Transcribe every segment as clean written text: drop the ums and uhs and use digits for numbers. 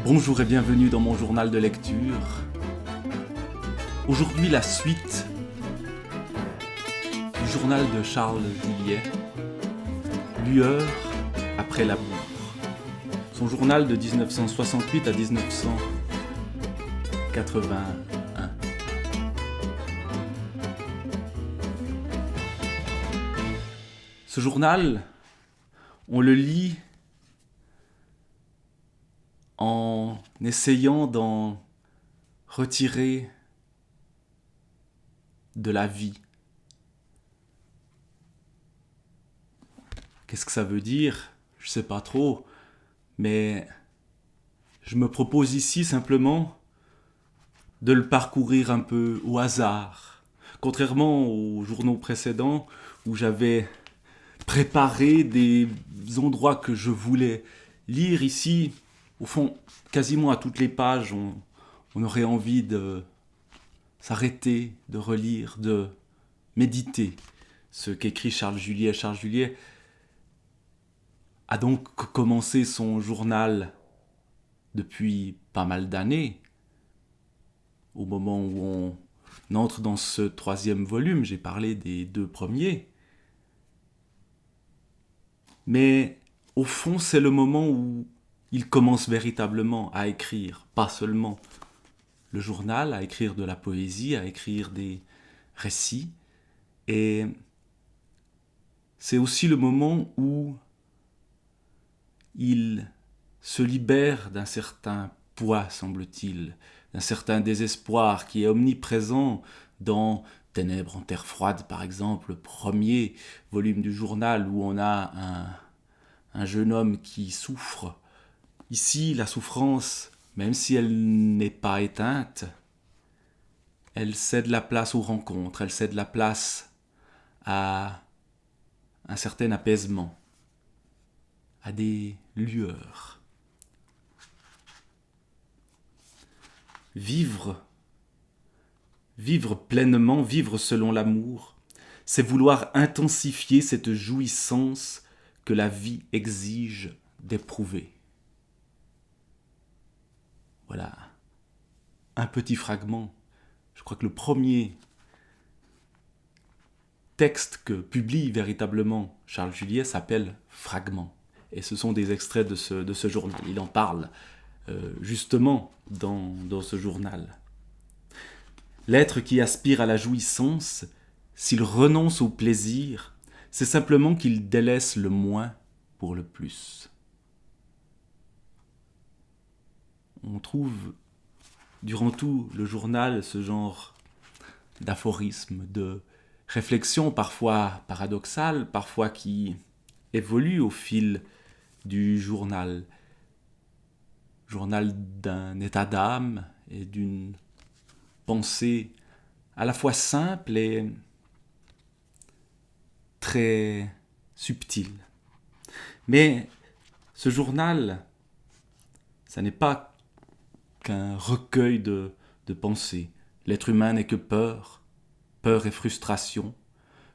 Bonjour et bienvenue dans mon journal de lecture. Aujourd'hui, la suite du journal de Charles Juliet, Lueur après l'amour. Son journal de 1968 à 1981. Ce journal, on le lit en essayant d'en retirer de la vie. Qu'est-ce que ça veut dire ? Je sais pas trop, mais je me propose ici simplement de le parcourir un peu au hasard. Contrairement aux journaux précédents où j'avais préparé des endroits que je voulais lire, ici, au fond, quasiment à toutes les pages, on aurait envie de s'arrêter, de relire, de méditer ce qu'écrit Charles Juliet. Charles Juliet a donc commencé son journal depuis pas mal d'années. Au moment où on entre dans ce 3e volume, j'ai parlé des 2 premiers. Mais au fond, c'est le moment où il commence véritablement à écrire, pas seulement le journal, à écrire de la poésie, à écrire des récits. Et c'est aussi le moment où il se libère d'un certain poids, semble-t-il, d'un certain désespoir qui est omniprésent dans Ténèbres en terre froide, par exemple, le premier volume du journal où on a un jeune homme qui souffre. Ici, la souffrance, même si elle n'est pas éteinte, elle cède la place aux rencontres, elle cède la place à un certain apaisement, à des lueurs. Vivre pleinement, vivre selon l'amour, c'est vouloir intensifier cette jouissance que la vie exige d'éprouver. Voilà, un petit fragment. Je crois que le premier texte que publie véritablement Charles Juliet s'appelle Fragments. Et ce sont des extraits de ce journal. Il en parle justement dans ce journal. L'être qui aspire à la jouissance, s'il renonce au plaisir, c'est simplement qu'il délaisse le moins pour le plus. On trouve durant tout le journal ce genre d'aphorisme, de réflexion parfois paradoxale, parfois qui évolue au fil du journal. Journal d'un état d'âme et d'une pensée à la fois simple et très subtile. Mais ce journal, ça n'est pas qu'un recueil de pensées. L'être humain n'est que peur, peur et frustration,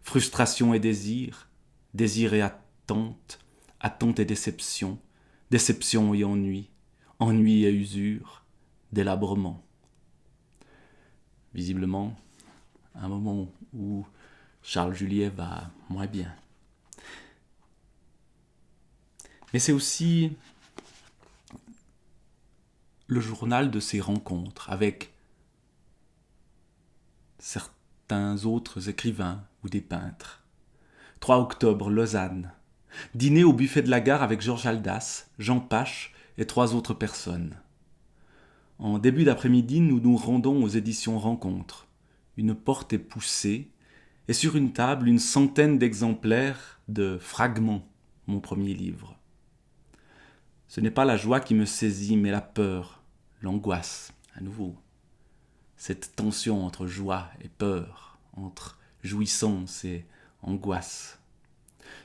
frustration et désir, désir et attente, attente et déception, déception et ennui, ennui et usure, délabrement. Visiblement, un moment où Charles Juliet va moins bien. Mais c'est aussi le journal de ses rencontres avec certains autres écrivains ou des peintres. 3 octobre, Lausanne. Dîner au buffet de la gare avec Georges Haldas, Jean Pache et 3 autres personnes. En début d'après-midi, nous nous rendons aux éditions Rencontres. Une porte est poussée et sur une table, une centaine d'exemplaires de Fragments, mon premier livre. Ce n'est pas la joie qui me saisit, mais la peur, l'angoisse, à nouveau. Cette tension entre joie et peur, entre jouissance et angoisse.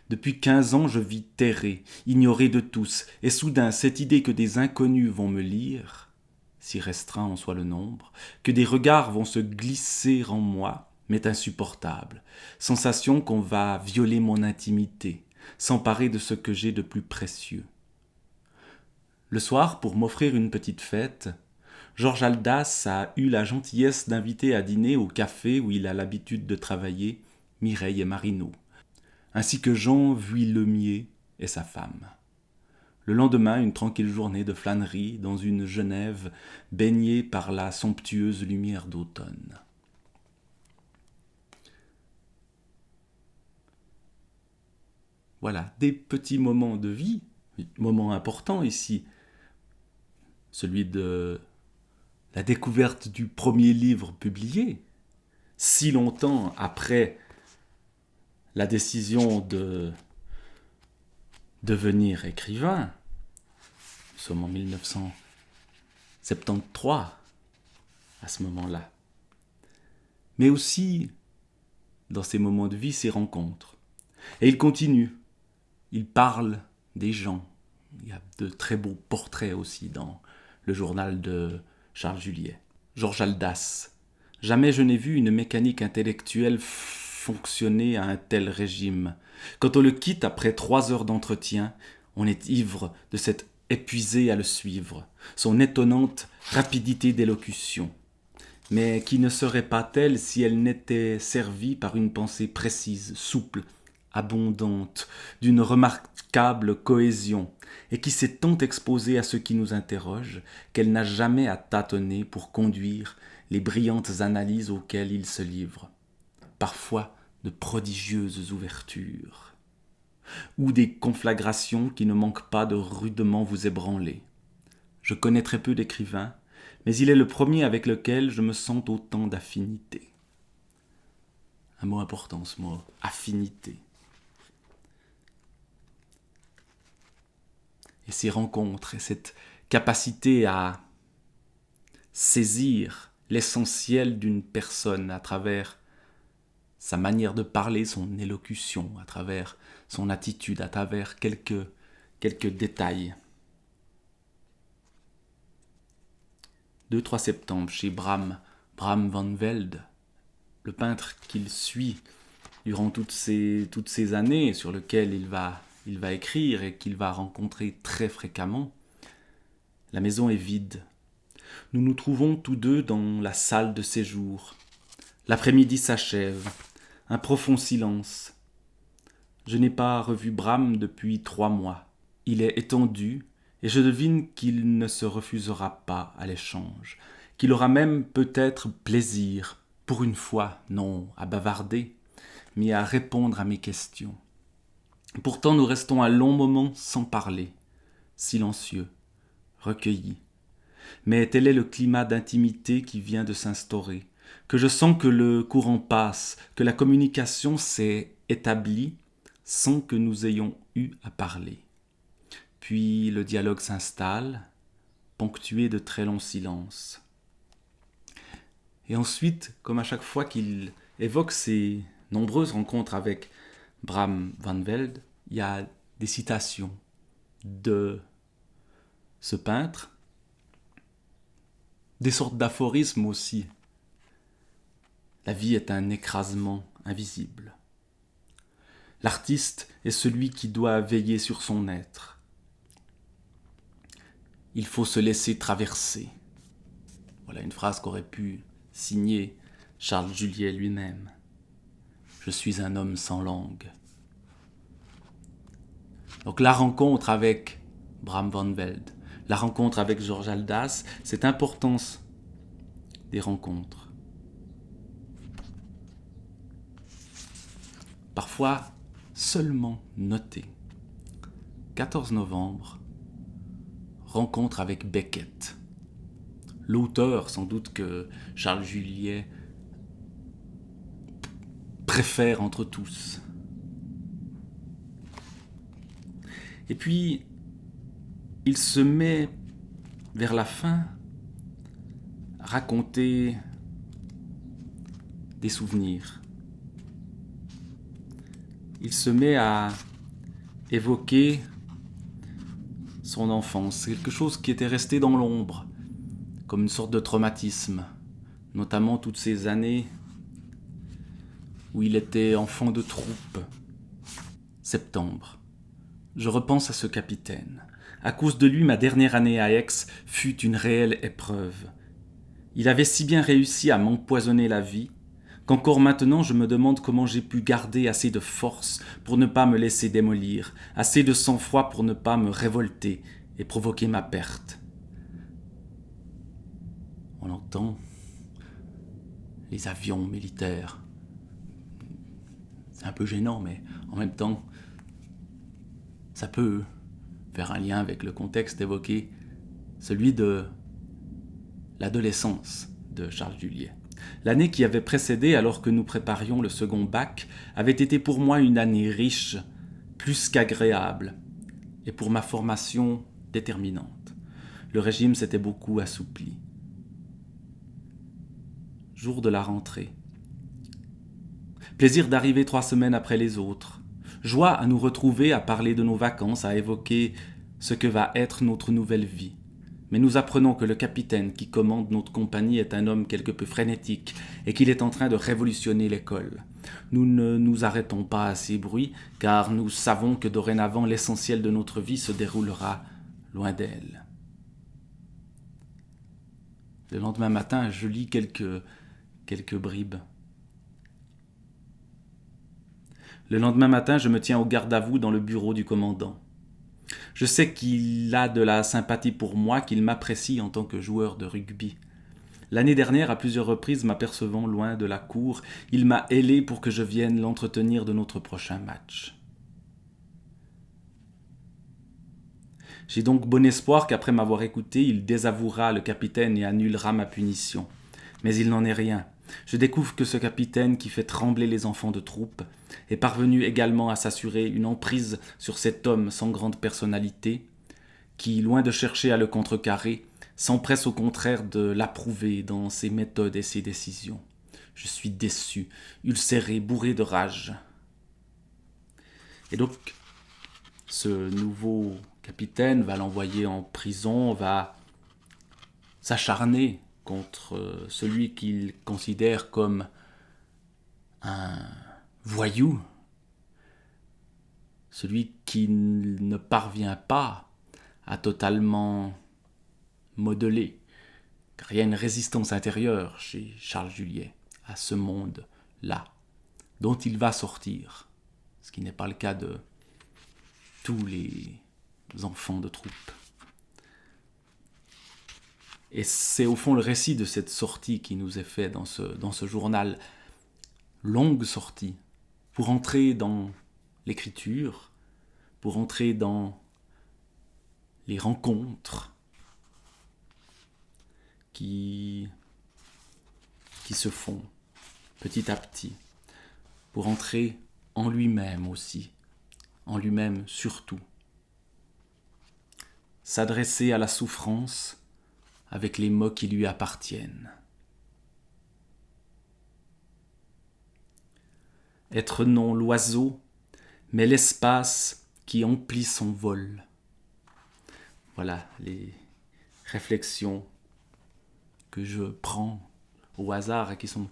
Depuis 15 ans, je vis terré, ignoré de tous, et soudain, cette idée que des inconnus vont me lire, si restreint en soit le nombre, que des regards vont se glisser en moi, m'est insupportable. Sensation qu'on va violer mon intimité, s'emparer de ce que j'ai de plus précieux. Le soir, pour m'offrir une petite fête, Georges Aldas a eu la gentillesse d'inviter à dîner au café où il a l'habitude de travailler Mireille et Marino, ainsi que Jean Vuillemier et sa femme. Le lendemain, une tranquille journée de flânerie dans une Genève baignée par la somptueuse lumière d'automne. Voilà, des petits moments de vie, moments importants ici, celui de la découverte du premier livre publié, si longtemps après la décision de devenir écrivain. Nous sommes en 1973 à ce moment-là. Mais aussi, dans ces moments de vie, ces rencontres. Et il continue. Il parle des gens. Il y a de très beaux portraits aussi dans le journal de Charles Juliet. Georges Aldas. Jamais je n'ai vu une mécanique intellectuelle fonctionner à un tel régime. Quand on le quitte après 3 heures d'entretien, on est ivre de s'être épuisé à le suivre, son étonnante rapidité d'élocution, mais qui ne serait pas telle si elle n'était servie par une pensée précise, souple, abondante, d'une remarquable cohésion, et qui s'est tant exposée à ce qui nous interroge qu'elle n'a jamais à tâtonner pour conduire les brillantes analyses auxquelles il se livre. Parfois de prodigieuses ouvertures, ou des conflagrations qui ne manquent pas de rudement vous ébranler. Je connais très peu d'écrivains, mais il est le premier avec lequel je me sens autant d'affinité. Un mot important, ce mot, affinité. Et ces rencontres et cette capacité à saisir l'essentiel d'une personne à travers sa manière de parler, son élocution, à travers son attitude, à travers quelques détails. 2-3 septembre, chez Bram van Velde, le peintre qu'il suit durant toutes ces années, sur lequel il va écrire et qu'il va rencontrer très fréquemment, la maison est vide. Nous nous trouvons tous deux dans la salle de séjour. L'après-midi s'achève. Un profond silence. Je n'ai pas revu Bram depuis 3 mois. Il est étendu et je devine qu'il ne se refusera pas à l'échange, qu'il aura même peut-être plaisir, pour une fois, non à bavarder, mais à répondre à mes questions. Pourtant nous restons un long moment sans parler, silencieux, recueillis. Mais tel est le climat d'intimité qui vient de s'instaurer, que je sens que le courant passe, que la communication s'est établie sans que nous ayons eu à parler. Puis le dialogue s'installe, ponctué de très longs silences. Et ensuite, comme à chaque fois qu'il évoque ces nombreuses rencontres avec Bram van Velde, il y a des citations de ce peintre, des sortes d'aphorismes aussi. La vie est un écrasement invisible. L'artiste est celui qui doit veiller sur son être. Il faut se laisser traverser. Voilà une phrase qu'aurait pu signer Charles Juliet lui-même. Je suis un homme sans langue. Donc la rencontre avec Bram van Velde, la rencontre avec Georges Aldas, cette importance des rencontres. Parfois seulement noter. 14 novembre, rencontre avec Beckett. L'auteur, sans doute, que Charles Juliet préfère entre tous. Et puis, il se met, vers la fin, à raconter des souvenirs. Il se met à évoquer son enfance, quelque chose qui était resté dans l'ombre, comme une sorte de traumatisme, notamment toutes ces années où il était enfant de troupe. Septembre. Je repense à ce capitaine, À cause de lui, ma dernière année à Aix fut une réelle épreuve. Il avait si bien réussi à m'empoisonner la vie qu'encore maintenant je me demande comment j'ai pu garder assez de force pour ne pas me laisser démolir, assez de sang-froid pour ne pas me révolter et provoquer ma perte. On entend les avions militaires. C'est un peu gênant, mais en même temps, ça peut faire un lien avec le contexte évoqué, celui de l'adolescence de Charles Juliet. L'année qui avait précédé, alors que nous préparions le second bac, avait été pour moi une année riche, plus qu'agréable, et pour ma formation déterminante. Le régime s'était beaucoup assoupli. Jour de la rentrée. Plaisir d'arriver 3 semaines après les autres. Joie à nous retrouver, à parler de nos vacances, à évoquer ce que va être notre nouvelle vie. Mais nous apprenons que le capitaine qui commande notre compagnie est un homme quelque peu frénétique et qu'il est en train de révolutionner l'école. Nous ne nous arrêtons pas à ces bruits, car nous savons que dorénavant l'essentiel de notre vie se déroulera loin d'elle. Le lendemain matin, je lis quelques bribes. Le lendemain matin, je me tiens au garde à vous dans le bureau du commandant. Je sais qu'il a de la sympathie pour moi, qu'il m'apprécie en tant que joueur de rugby. L'année dernière, à plusieurs reprises, m'apercevant loin de la cour, il m'a hélé pour que je vienne l'entretenir de notre prochain match. J'ai donc bon espoir qu'après m'avoir écouté, il désavouera le capitaine et annulera ma punition. Mais il n'en est rien. Je découvre que ce capitaine qui fait trembler les enfants de troupe est parvenu également à s'assurer une emprise sur cet homme sans grande personnalité, qui, loin de chercher à le contrecarrer, s'empresse au contraire de l'approuver dans ses méthodes et ses décisions. Je suis déçu, ulcéré, bourré de rage. Et donc, ce nouveau capitaine va l'envoyer en prison, va s'acharner contre celui qu'il considère comme un voyou, celui qui ne parvient pas à totalement modeler, car il y a une résistance intérieure chez Charles Juliet à ce monde-là, dont il va sortir, ce qui n'est pas le cas de tous les enfants de troupe. Et c'est au fond le récit de cette sortie qui nous est fait dans ce journal. Longue sortie, pour entrer dans l'écriture, pour entrer dans les rencontres qui se font petit à petit, pour entrer en lui-même aussi, en lui-même surtout. S'adresser à la souffrance avec les mots qui lui appartiennent. Être non l'oiseau, mais l'espace qui emplit son vol. Voilà les réflexions que je prends au hasard et qui sont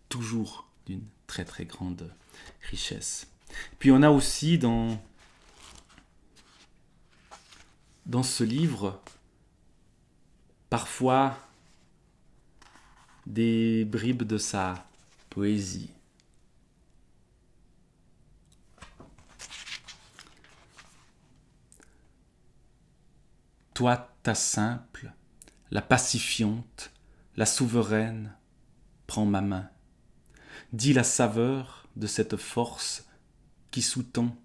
toujours d'une très très grande richesse. Puis on a aussi dans ce livre parfois des bribes de sa poésie. Toi, ta simple, la pacifiante, la souveraine, prends ma main. Dis la saveur de cette force qui sous-tend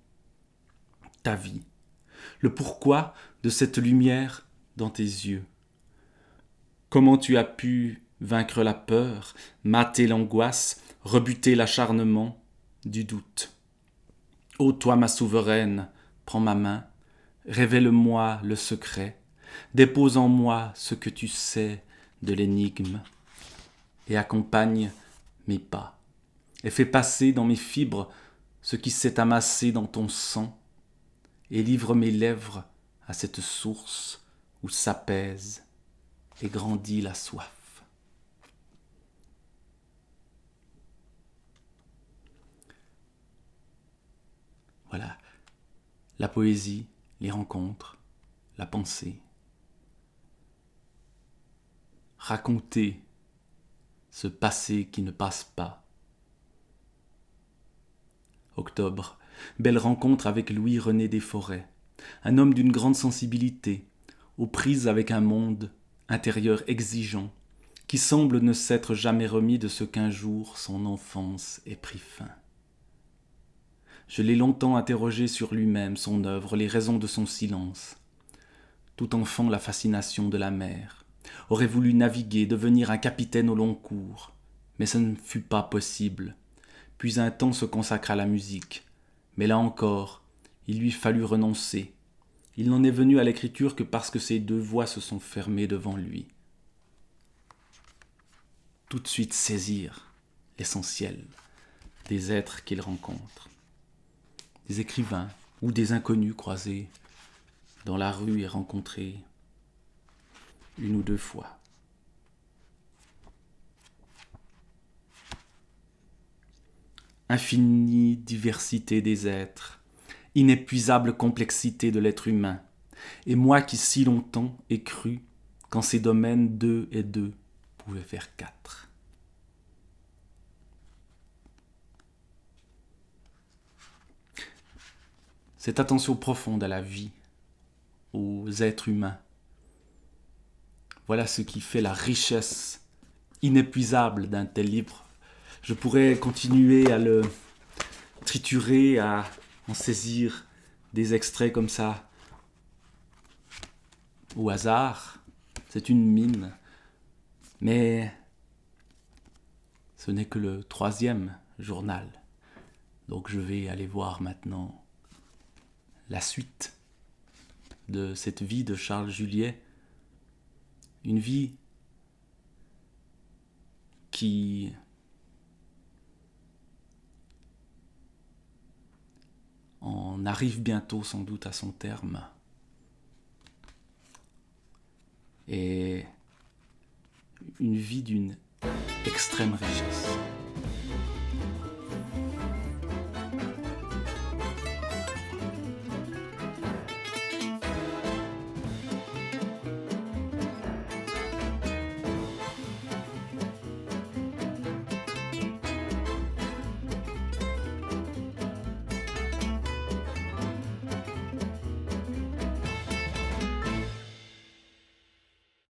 ta vie, le pourquoi de cette lumière dans tes yeux. Comment tu as pu vaincre la peur, mater l'angoisse, rebuter l'acharnement du doute. Ô toi ma souveraine, prends ma main, révèle-moi le secret, dépose en moi ce que tu sais de l'énigme, et accompagne mes pas, et fais passer dans mes fibres ce qui s'est amassé dans ton sang, et livre mes lèvres à cette source où s'apaise et grandit la soif. Voilà, la poésie, les rencontres, la pensée. Raconter ce passé qui ne passe pas. Octobre, belle rencontre avec Louis-René Desforêts, un homme d'une grande sensibilité, aux prises avec un monde intérieur exigeant, qui semble ne s'être jamais remis de ce qu'un jour son enfance ait pris fin. Je l'ai longtemps interrogé sur lui-même, son œuvre, les raisons de son silence. Tout enfant, la fascination de la mer. Aurait voulu naviguer, devenir un capitaine au long cours, mais ce ne fut pas possible. Puis un temps se consacra à la musique, mais là encore, il lui fallut renoncer. Il n'en est venu à l'écriture que parce que ces deux voies se sont fermées devant lui. Tout de suite saisir l'essentiel des êtres qu'il rencontre. Des écrivains ou des inconnus croisés dans la rue et rencontrés une ou deux fois. Infinie diversité des êtres, inépuisable complexité de l'être humain, et moi qui si longtemps ai cru qu'en ces domaines 2 et 2 pouvaient faire 4. Cette attention profonde à la vie, aux êtres humains, voilà ce qui fait la richesse inépuisable d'un tel livre. Je pourrais continuer à le triturer, à en saisir des extraits comme ça, au hasard. C'est une mine. Mais ce n'est que le 3e journal. Donc je vais aller voir maintenant la suite de cette vie de Charles Juliet. Une vie qui en arrive bientôt sans doute à son terme. Et une vie d'une extrême richesse.